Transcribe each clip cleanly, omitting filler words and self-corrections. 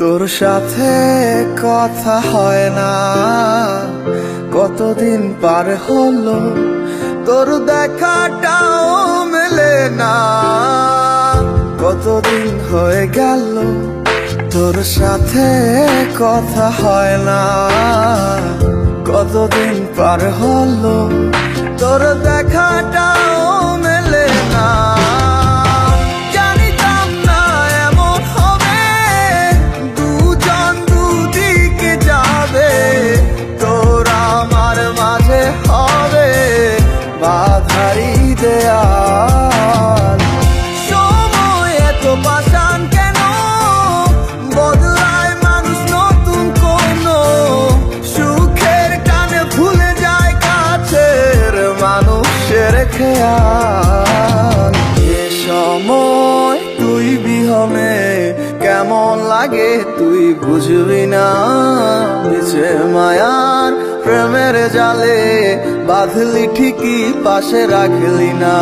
তোর সাথে কথা হয় না, কতদিন পার হলো, তোর দেখাটাও মেলে না। কতদিন হয়ে গেল তোর সাথে কথা হয় না, কতদিন পার হলো, তোর দেখাটাও মেলে না। জানিতাম না এমন হবে, দুজন দুদিকে যাবে, তোর আমার মাঝে হবে বাধারি দেয়াল। সময় এত পাষাণ কেন, বদলায় মানুষ নতুন কোনো, সুখের টানে ভুলে যায় কাছের মানুষের খেয়াল। এ সময় তুই বিহনে কেমন লাগে তুই বুঝবি না, নিচে মায়ার প্রেমের জালে বাঁধলি ঠিকই পাশে রাখলি না।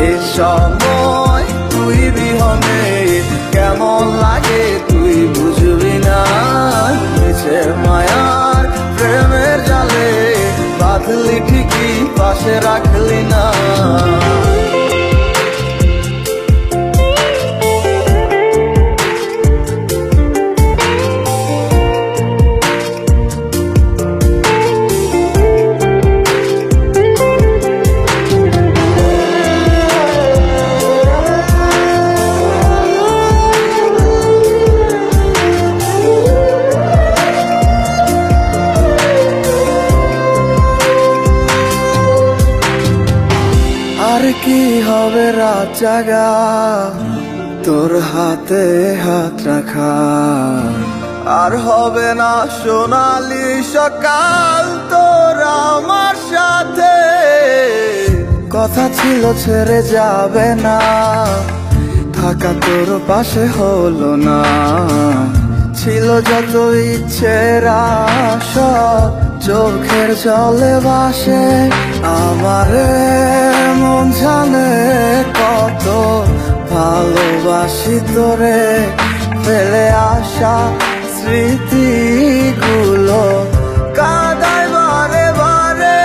এ সময় তুই বিহনে কেমন লাগে তুই বুঝবি না, নিচে মায়ার প্রেমের জালে বাঁধলি ঠিকই পাশে রাখলি না। আর কি হবে রাত জাগা, তোর হাতে হাত রাখা, আর হবে না সোনালি সকাল তোর আমার সাথে। কথা ছিল ছেড়ে যাবে না, থাকা তোর পাশে হলো না, ছিল যত ইচ্ছের আশা চোখের জলে ভাসে। আমারে মন জানে কত ভালোবাসি তোরে, ফেলে আসা স্মৃতিগুলো কাঁদায় বারে বারে।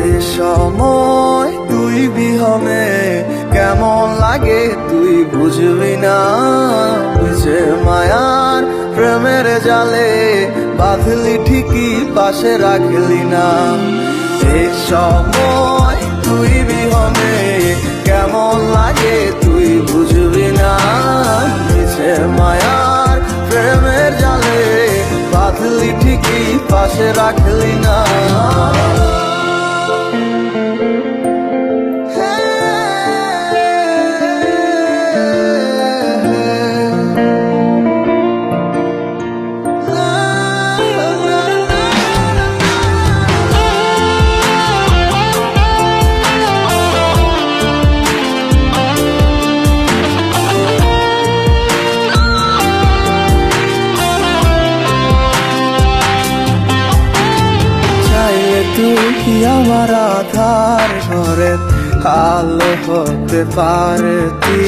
এ সময় তুই বিহনে কেমন লাগে তুই বুঝবি না, বুঝে মায়ার প্রেমের জালে বাঁধলি ঠিকই পাশে রাখলি না। এ সময় তুই বিহনে কেমন লাগে তুই বুঝবি না, বুঝে মায়ার প্রেমের জালে বাঁধলি ঠিকই পাশে রাখলি না। তুই আমার আধার ঘরে আলো হতে পারতি,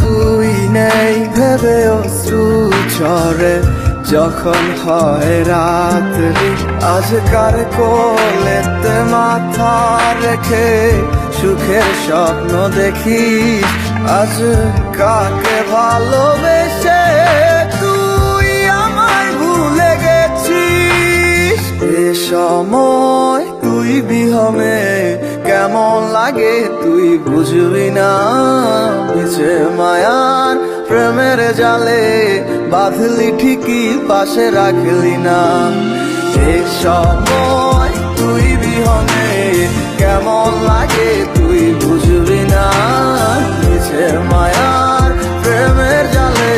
তুই নেই ভেবে অশ্রু ঝরে যখন হয় রাত্রি। আজকার কোলেতে মাথা রেখে সুখের স্বপ্ন দেখিস, আজ কাকে ভালোবেসে তুই আমায় ভুলে গেছিস। এ সময় তুই বিহনে কেমন লাগে তুই বুঝবি না, নিচে মায়ার প্রেমের জালে বাঁধলি ঠিকই পাশে রাখলি না। এ সময় তুই বিহনে কেমন লাগে তুই বুঝবি না, নিচে মায়ার প্রেমের জালে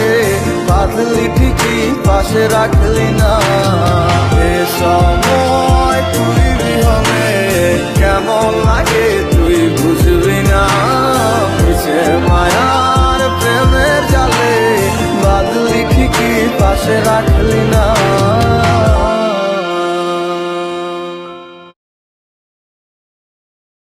বাঁধলি ঠিকই পাশে রাখলি না। এ সময় তুই বিহনে কেমন লাগে তুই বুঝবি না, নিচে মায়ার প্রেমের জালে বাঁধলি ঠিকই পাশে রাখলি না।